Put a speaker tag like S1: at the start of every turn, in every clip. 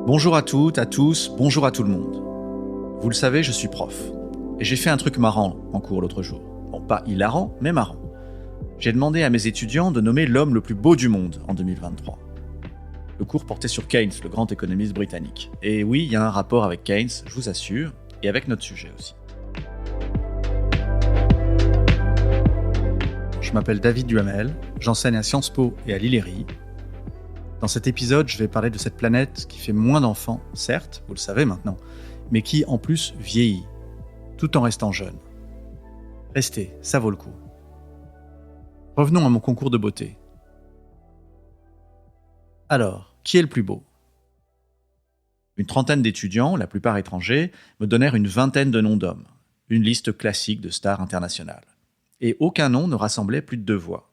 S1: Bonjour à toutes, à tous, bonjour à tout le monde. Vous le savez, je suis prof. Et j'ai fait un truc marrant en cours l'autre jour. Bon, pas hilarant, mais marrant. J'ai demandé à mes étudiants de nommer l'homme le plus beau du monde en 2023. Le cours portait sur Keynes, le grand économiste britannique. Et oui, il y a un rapport avec Keynes, je vous assure, et avec notre sujet aussi. Je m'appelle David Duhamel, j'enseigne à Sciences Po et à l'ILERI. Dans cet épisode, je vais parler de cette planète qui fait moins d'enfants, certes, vous le savez maintenant, mais qui, en plus, vieillit, tout en restant jeune. Restez, ça vaut le coup. Revenons à mon concours de beauté. Alors, qui est le plus beau ? Une trentaine d'étudiants, la plupart étrangers, me donnèrent une vingtaine de noms d'hommes, une liste classique de stars internationales. Et aucun nom ne rassemblait plus de 2 voix.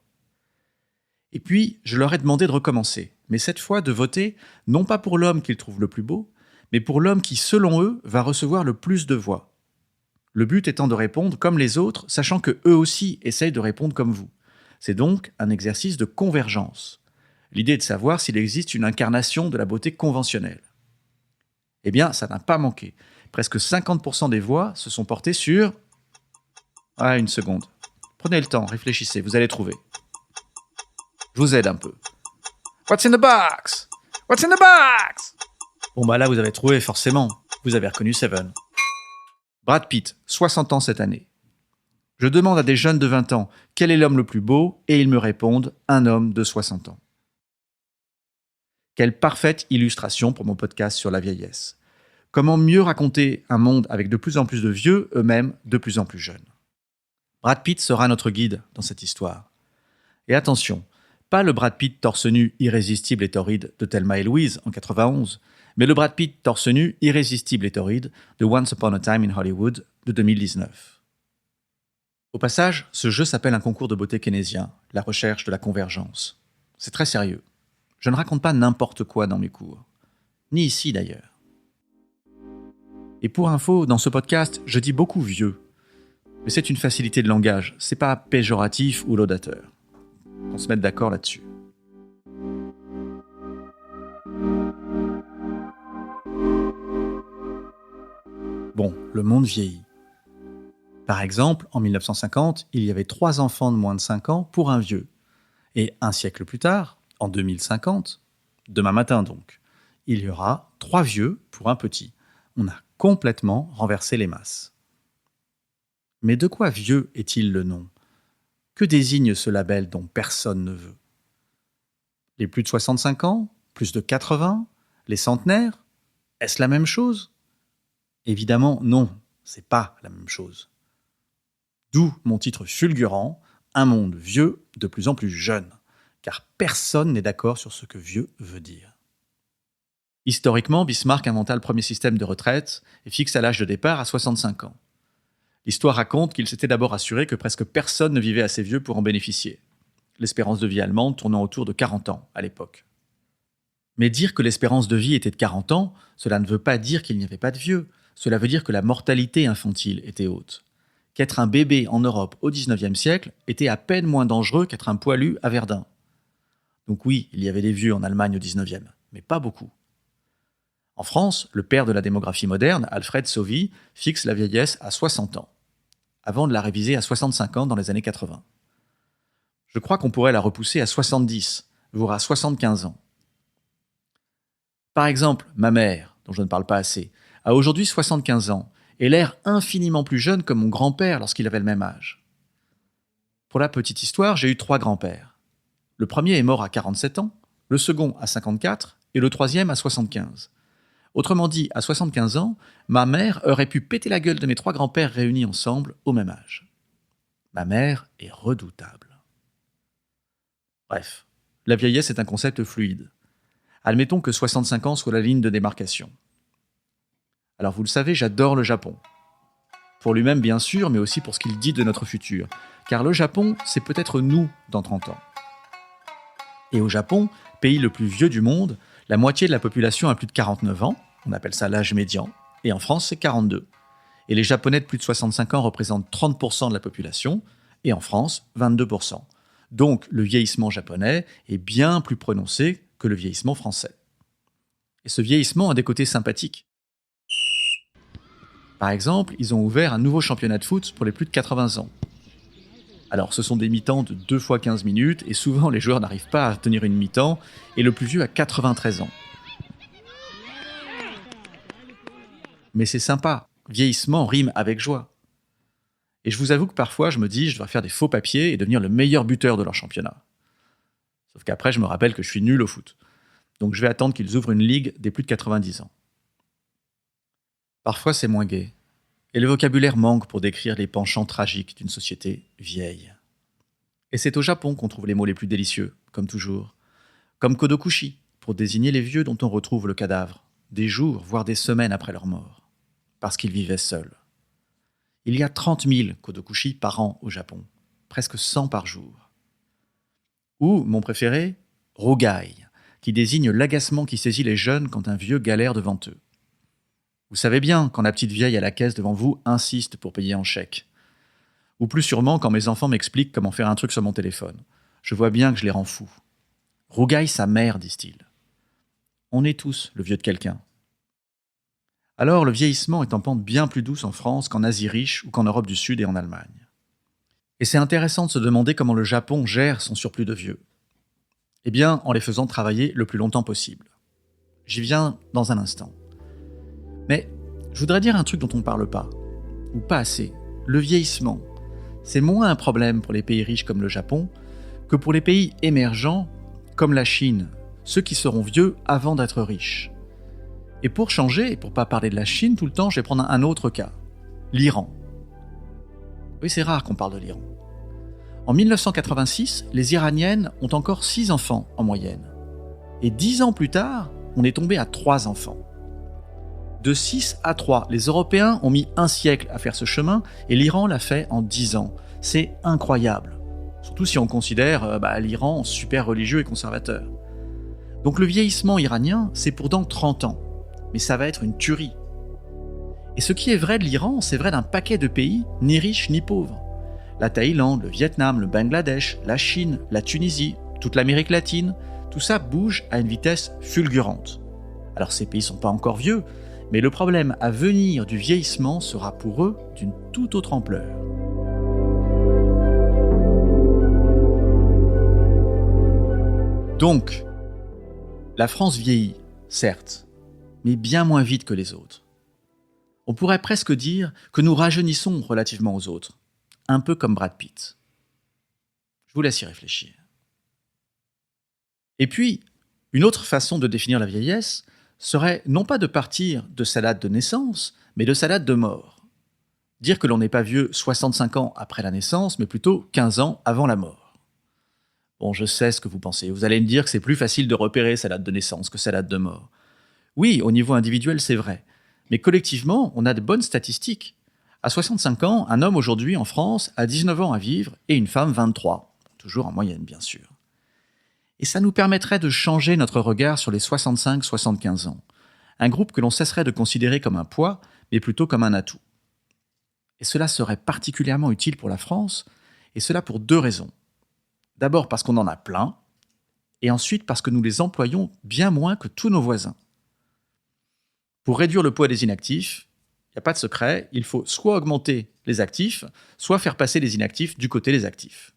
S1: Et puis, je leur ai demandé de recommencer, mais cette fois de voter, non pas pour l'homme qu'ils trouvent le plus beau, mais pour l'homme qui, selon eux, va recevoir le plus de voix. Le but étant de répondre comme les autres, sachant que eux aussi essayent de répondre comme vous. C'est donc un exercice de convergence. L'idée est de savoir s'il existe une incarnation de la beauté conventionnelle. Eh bien, ça n'a pas manqué. Presque 50% des voix se sont portées sur... Ah, une seconde. Prenez le temps, réfléchissez, vous allez trouver. Je vous aide un peu. What's in the box? What's in the box? Bon bah là vous avez trouvé forcément. Vous avez reconnu Seven. Brad Pitt, 60 ans cette année. Je demande à des jeunes de 20 ans quel est l'homme le plus beau et ils me répondent un homme de 60 ans. Quelle parfaite illustration pour mon podcast sur la vieillesse. Comment mieux raconter un monde avec de plus en plus de vieux, eux-mêmes de plus en plus jeunes. Brad Pitt sera notre guide dans cette histoire. Et attention, pas le Brad Pitt torse nu irrésistible et torride de Thelma et Louise en 91, mais le Brad Pitt torse nu irrésistible et torride de Once Upon a Time in Hollywood de 2019. Au passage, ce jeu s'appelle un concours de beauté keynésien, la recherche de la convergence. C'est très sérieux. Je ne raconte pas n'importe quoi dans mes cours. Ni ici d'ailleurs. Et pour info, dans ce podcast, je dis beaucoup vieux. Mais c'est une facilité de langage, c'est pas péjoratif ou laudateur. On se mette d'accord là-dessus. Bon, le monde vieillit. Par exemple, en 1950, il y avait 3 enfants de moins de 5 ans pour un vieux. Et un siècle plus tard, en 2050, demain matin donc, il y aura 3 vieux pour un petit. On a complètement renversé les masses. Mais de quoi vieux est-il le nom ? Que désigne ce label dont personne ne veut ? Les plus de 65 ans ? Plus de 80 ? Les centenaires ? Est-ce la même chose ? Évidemment, non, c'est pas la même chose. D'où mon titre fulgurant, un monde vieux de plus en plus jeune, car personne n'est d'accord sur ce que vieux veut dire. Historiquement, Bismarck inventa le premier système de retraite et fixa l'âge de départ à 65 ans. L'histoire raconte qu'il s'était d'abord assuré que presque personne ne vivait assez vieux pour en bénéficier. L'espérance de vie allemande tournant autour de 40 ans à l'époque. Mais dire que l'espérance de vie était de 40 ans, cela ne veut pas dire qu'il n'y avait pas de vieux. Cela veut dire que la mortalité infantile était haute. Qu'être un bébé en Europe au XIXe siècle était à peine moins dangereux qu'être un poilu à Verdun. Donc oui, il y avait des vieux en Allemagne au XIXe, mais pas beaucoup. En France, le père de la démographie moderne, Alfred Sauvy, fixe la vieillesse à 60 ans, avant de la réviser à 65 ans dans les années 80. Je crois qu'on pourrait la repousser à 70, voire à 75 ans. Par exemple, ma mère, dont je ne parle pas assez, a aujourd'hui 75 ans et l'air infiniment plus jeune que mon grand-père lorsqu'il avait le même âge. Pour la petite histoire, j'ai eu 3 grands-pères. Le premier est mort à 47 ans, le second à 54 et le troisième à 75. Autrement dit, à 75 ans, ma mère aurait pu péter la gueule de mes 3 grands-pères réunis ensemble au même âge. Ma mère est redoutable. Bref, la vieillesse est un concept fluide. Admettons que 65 ans soit la ligne de démarcation. Alors vous le savez, j'adore le Japon. Pour lui-même bien sûr, mais aussi pour ce qu'il dit de notre futur. Car le Japon, c'est peut-être nous dans 30 ans. Et au Japon, pays le plus vieux du monde, la moitié de la population a plus de 49 ans, on appelle ça l'âge médian, et en France c'est 42. Et les Japonais de plus de 65 ans représentent 30% de la population, et en France 22%. Donc le vieillissement japonais est bien plus prononcé que le vieillissement français. Et ce vieillissement a des côtés sympathiques. Par exemple, ils ont ouvert un nouveau championnat de foot pour les plus de 80 ans. Alors, ce sont des mi-temps de 2 fois 15 minutes, et souvent les joueurs n'arrivent pas à tenir une mi-temps, et le plus vieux a 93 ans. Mais c'est sympa, vieillissement rime avec joie. Et je vous avoue que parfois, je me dis, je dois faire des faux papiers et devenir le meilleur buteur de leur championnat. Sauf qu'après, je me rappelle que je suis nul au foot. Donc je vais attendre qu'ils ouvrent une ligue des plus de 90 ans. Parfois, c'est moins gai. Et le vocabulaire manque pour décrire les penchants tragiques d'une société vieille. Et c'est au Japon qu'on trouve les mots les plus délicieux, comme toujours. Comme kodokushi, pour désigner les vieux dont on retrouve le cadavre, des jours, voire des semaines après leur mort, parce qu'ils vivaient seuls. Il y a 30 000 kodokushi par an au Japon, presque 100 par jour. Ou, mon préféré, rogai, qui désigne l'agacement qui saisit les jeunes quand un vieux galère devant eux. Vous savez bien quand la petite vieille à la caisse devant vous insiste pour payer en chèque. Ou plus sûrement quand mes enfants m'expliquent comment faire un truc sur mon téléphone. Je vois bien que je les rends fous. Rougaille sa mère, disent-ils. On est tous le vieux de quelqu'un. Alors le vieillissement est en pente bien plus douce en France qu'en Asie riche ou qu'en Europe du Sud et en Allemagne. Et c'est intéressant de se demander comment le Japon gère son surplus de vieux. Eh bien, en les faisant travailler le plus longtemps possible. J'y viens dans un instant. Mais je voudrais dire un truc dont on ne parle pas, ou pas assez. Le vieillissement, c'est moins un problème pour les pays riches comme le Japon que pour les pays émergents comme la Chine, ceux qui seront vieux avant d'être riches. Et pour changer, et pour ne pas parler de la Chine tout le temps, je vais prendre un autre cas, l'Iran. Oui, c'est rare qu'on parle de l'Iran. En 1986, les Iraniennes ont encore 6 enfants en moyenne. Et 10 ans plus tard, on est tombé à 3 enfants. De 6 à 3, les Européens ont mis un siècle à faire ce chemin et l'Iran l'a fait en 10 ans. C'est incroyable. Surtout si on considère l'Iran super religieux et conservateur. Donc le vieillissement iranien, c'est pour dans 30 ans. Mais ça va être une tuerie. Et ce qui est vrai de l'Iran, c'est vrai d'un paquet de pays, ni riches ni pauvres. La Thaïlande, le Vietnam, le Bangladesh, la Chine, la Tunisie, toute l'Amérique latine, tout ça bouge à une vitesse fulgurante. Alors ces pays ne sont pas encore vieux, mais le problème à venir du vieillissement sera pour eux d'une toute autre ampleur. Donc, la France vieillit, certes, mais bien moins vite que les autres. On pourrait presque dire que nous rajeunissons relativement aux autres, un peu comme Brad Pitt. Je vous laisse y réfléchir. Et puis, une autre façon de définir la vieillesse serait non pas de partir de sa date de naissance, mais de sa date de mort. Dire que l'on n'est pas vieux 65 ans après la naissance, mais plutôt 15 ans avant la mort. Bon, je sais ce que vous pensez. Vous allez me dire que c'est plus facile de repérer sa date de naissance que sa date de mort. Oui, au niveau individuel, c'est vrai. Mais collectivement, on a de bonnes statistiques. À 65 ans, un homme aujourd'hui en France a 19 ans à vivre et une femme 23. Toujours en moyenne, bien sûr. Et ça nous permettrait de changer notre regard sur les 65-75 ans. Un groupe que l'on cesserait de considérer comme un poids, mais plutôt comme un atout. Et cela serait particulièrement utile pour la France, et cela pour 2 raisons. D'abord parce qu'on en a plein, et ensuite parce que nous les employons bien moins que tous nos voisins. Pour réduire le poids des inactifs, il n'y a pas de secret, il faut soit augmenter les actifs, soit faire passer les inactifs du côté des actifs.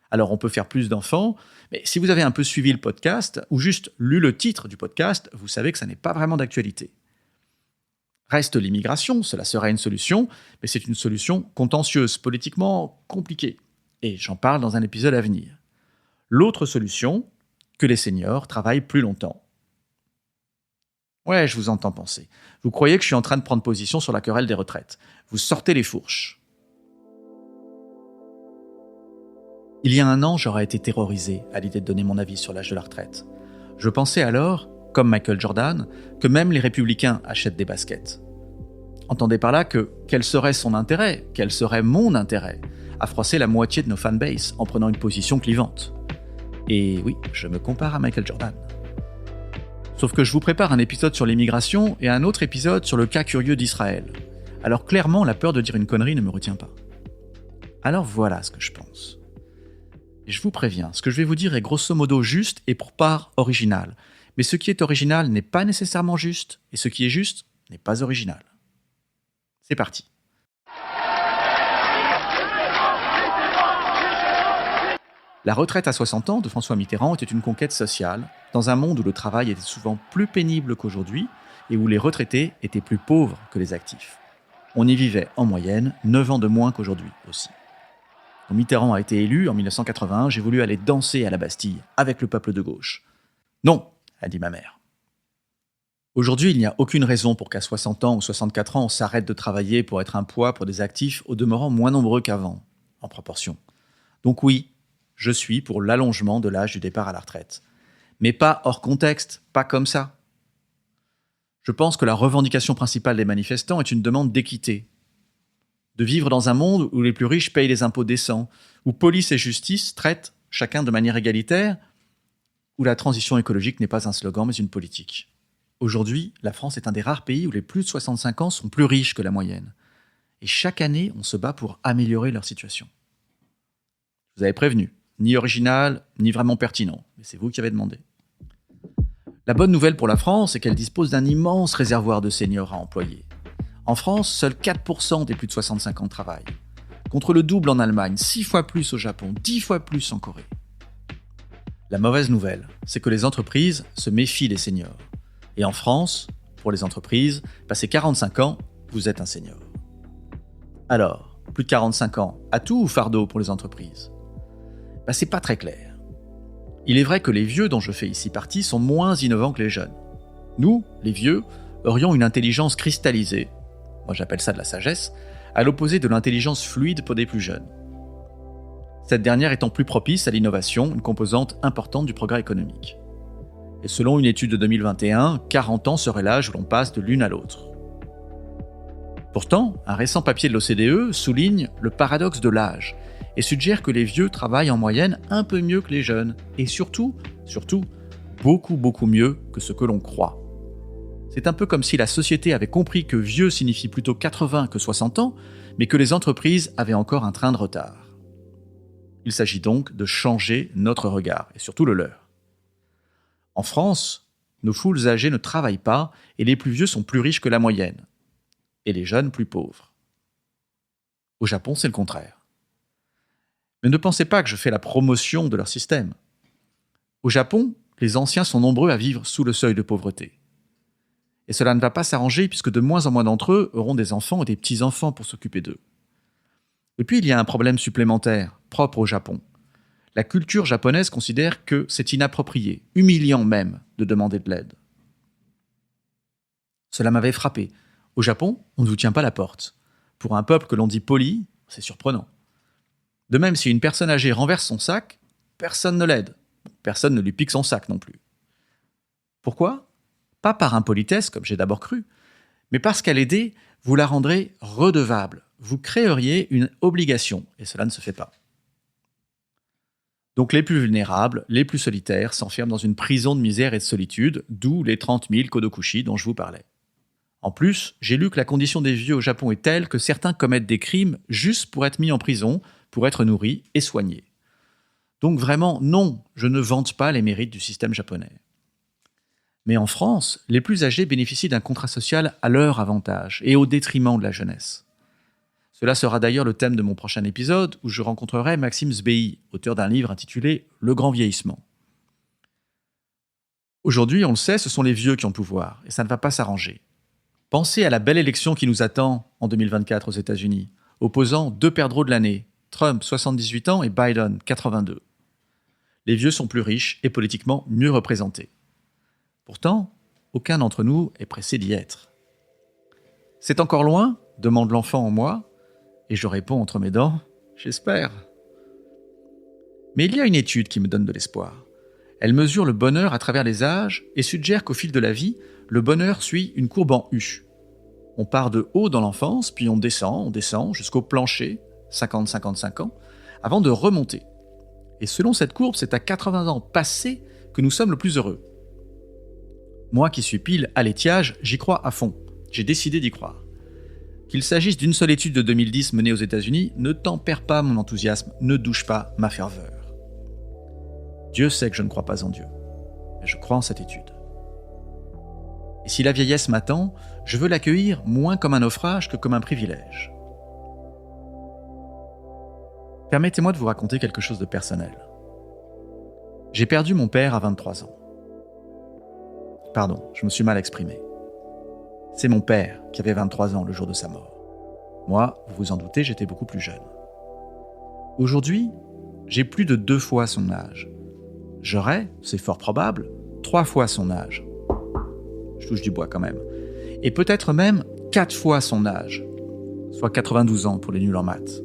S1: Alors on peut faire plus d'enfants, mais si vous avez un peu suivi le podcast, ou juste lu le titre du podcast, vous savez que ça n'est pas vraiment d'actualité. Reste l'immigration, cela serait une solution, mais c'est une solution contentieuse, politiquement compliquée. Et j'en parle dans un épisode à venir. L'autre solution, que les seniors travaillent plus longtemps. Ouais, je vous entends penser. Vous croyez que je suis en train de prendre position sur la querelle des retraites. Vous sortez les fourches. Il y a 1 an, j'aurais été terrorisé à l'idée de donner mon avis sur l'âge de la retraite. Je pensais alors, comme Michael Jordan, que même les républicains achètent des baskets. Entendez par là que quel serait son intérêt, quel serait mon intérêt, à froisser la moitié de nos fanbases en prenant une position clivante. Et oui, je me compare à Michael Jordan. Sauf que je vous prépare un épisode sur l'immigration et un autre épisode sur le cas curieux d'Israël. Alors clairement, la peur de dire une connerie ne me retient pas. Alors voilà ce que je pense. Et je vous préviens, ce que je vais vous dire est grosso modo juste et pour part original. Mais ce qui est original n'est pas nécessairement juste, et ce qui est juste n'est pas original. C'est parti. La retraite à 60 ans de François Mitterrand était une conquête sociale, dans un monde où le travail était souvent plus pénible qu'aujourd'hui et où les retraités étaient plus pauvres que les actifs. On y vivait en moyenne 9 ans de moins qu'aujourd'hui aussi. Quand Mitterrand a été élu en 1981, j'ai voulu aller danser à la Bastille avec le peuple de gauche. Non, a dit ma mère. Aujourd'hui, il n'y a aucune raison pour qu'à 60 ans ou 64 ans, on s'arrête de travailler pour être un poids pour des actifs au demeurant moins nombreux qu'avant, en proportion. Donc oui, je suis pour l'allongement de l'âge du départ à la retraite. Mais pas hors contexte, pas comme ça. Je pense que la revendication principale des manifestants est une demande d'équité. De vivre dans un monde où les plus riches payent les impôts décents, où police et justice traitent chacun de manière égalitaire, où la transition écologique n'est pas un slogan mais une politique. Aujourd'hui, la France est un des rares pays où les plus de 65 ans sont plus riches que la moyenne. Et chaque année, on se bat pour améliorer leur situation. Je vous avais prévenu, ni original, ni vraiment pertinent, mais c'est vous qui avez demandé. La bonne nouvelle pour la France, c'est qu'elle dispose d'un immense réservoir de seniors à employer. En France, seuls 4% des plus de 65 ans travaillent, contre le double en Allemagne, 6 fois plus au Japon, 10 fois plus en Corée. La mauvaise nouvelle, c'est que les entreprises se méfient des seniors. Et en France, pour les entreprises, passé 45 ans, vous êtes un senior. Alors, plus de 45 ans, atout ou fardeau pour les entreprises ? C'est pas très clair. Il est vrai que les vieux dont je fais ici partie sont moins innovants que les jeunes. Nous, les vieux, aurions une intelligence cristallisée, moi j'appelle ça de la sagesse, à l'opposé de l'intelligence fluide pour des plus jeunes. Cette dernière étant plus propice à l'innovation, une composante importante du progrès économique. Et selon une étude de 2021, 40 ans serait l'âge où l'on passe de l'une à l'autre. Pourtant, un récent papier de l'OCDE souligne le paradoxe de l'âge et suggère que les vieux travaillent en moyenne un peu mieux que les jeunes, et surtout, beaucoup mieux que ce que l'on croit. C'est un peu comme si la société avait compris que vieux signifie plutôt 80 que 60 ans, mais que les entreprises avaient encore un train de retard. Il s'agit donc de changer notre regard, et surtout le leur. En France, nos foules âgées ne travaillent pas, et les plus vieux sont plus riches que la moyenne, et les jeunes plus pauvres. Au Japon, c'est le contraire. Mais ne pensez pas que je fais la promotion de leur système. Au Japon, les anciens sont nombreux à vivre sous le seuil de pauvreté. Et cela ne va pas s'arranger puisque de moins en moins d'entre eux auront des enfants et des petits-enfants pour s'occuper d'eux. Et puis il y a un problème supplémentaire, propre au Japon. La culture japonaise considère que c'est inapproprié, humiliant même, de demander de l'aide. Cela m'avait frappé. Au Japon, on ne vous tient pas la porte. Pour un peuple que l'on dit poli, c'est surprenant. De même, si une personne âgée renverse son sac, personne ne l'aide. Personne ne lui pique son sac non plus. Pourquoi ? Pas par impolitesse, comme j'ai d'abord cru, mais parce qu'à l'aider, vous la rendrez redevable. Vous créeriez une obligation, et cela ne se fait pas. Donc les plus vulnérables, les plus solitaires, s'enferment dans une prison de misère et de solitude, d'où les 30 000 kodokushi dont je vous parlais. En plus, j'ai lu que la condition des vieux au Japon est telle que certains commettent des crimes juste pour être mis en prison, pour être nourris et soignés. Donc vraiment, non, je ne vante pas les mérites du système japonais. Mais en France, les plus âgés bénéficient d'un contrat social à leur avantage et au détriment de la jeunesse. Cela sera d'ailleurs le thème de mon prochain épisode où je rencontrerai Maxime Sbehi, auteur d'un livre intitulé « Le grand vieillissement ». Aujourd'hui, on le sait, ce sont les vieux qui ont le pouvoir et ça ne va pas s'arranger. Pensez à la belle élection qui nous attend en 2024 aux États-Unis, opposant deux perdreaux de l'année, Trump, 78 ans, et Biden, 82. Les vieux sont plus riches et politiquement mieux représentés. Pourtant, aucun d'entre nous est pressé d'y être. C'est encore loin ? Demande l'enfant en moi, et je réponds entre mes dents, j'espère. Mais il y a une étude qui me donne de l'espoir. Elle mesure le bonheur à travers les âges et suggère qu'au fil de la vie, le bonheur suit une courbe en U. On part de haut dans l'enfance, puis on descend jusqu'au plancher, 50-55 ans, avant de remonter. Et selon cette courbe, c'est à 80 ans passés que nous sommes le plus heureux. Moi qui suis pile à l'étiage, j'y crois à fond. J'ai décidé d'y croire. Qu'il s'agisse d'une seule étude de 2010 menée aux États-Unis, ne tempère pas mon enthousiasme, ne douche pas ma ferveur. Dieu sait que je ne crois pas en Dieu, mais je crois en cette étude. Et si la vieillesse m'attend, je veux l'accueillir moins comme un naufrage que comme un privilège. Permettez-moi de vous raconter quelque chose de personnel. J'ai perdu mon père à 23 ans. Pardon, je me suis mal exprimé. C'est mon père qui avait 23 ans le jour de sa mort. Moi, vous vous en doutez, j'étais beaucoup plus jeune. Aujourd'hui, j'ai plus de 2 fois son âge. J'aurai, c'est fort probable, 3 fois son âge. Je touche du bois quand même. Et peut-être même 4 fois son âge, soit 92 ans pour les nuls en maths.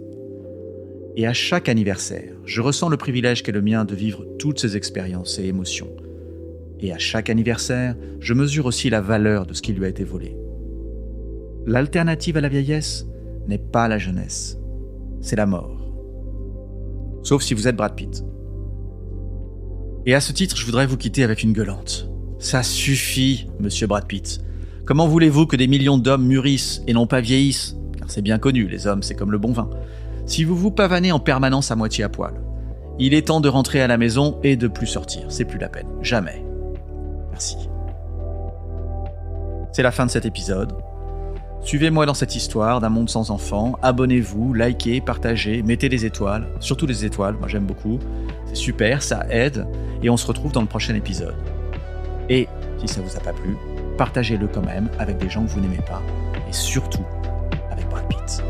S1: Et à chaque anniversaire, je ressens le privilège qu'est le mien de vivre toutes ces expériences et émotions. Et à chaque anniversaire, je mesure aussi la valeur de ce qui lui a été volé. L'alternative à la vieillesse n'est pas la jeunesse, c'est la mort. Sauf si vous êtes Brad Pitt. Et à ce titre, je voudrais vous quitter avec une gueulante. Ça suffit, monsieur Brad Pitt. Comment voulez-vous que des millions d'hommes mûrissent et non pas vieillissent ? Car c'est bien connu, les hommes, c'est comme le bon vin. Si vous vous pavanez en permanence à moitié à poil, il est temps de rentrer à la maison et de plus sortir. C'est plus la peine. Jamais. Merci. C'est la fin de cet épisode. Suivez-moi dans cette histoire d'un monde sans enfants. Abonnez-vous, likez, partagez, mettez des étoiles. Surtout des étoiles, moi j'aime beaucoup. C'est super, ça aide. Et on se retrouve dans le prochain épisode. Et si ça vous a pas plu, partagez-le quand même avec des gens que vous n'aimez pas. Et surtout avec Brad Pitt.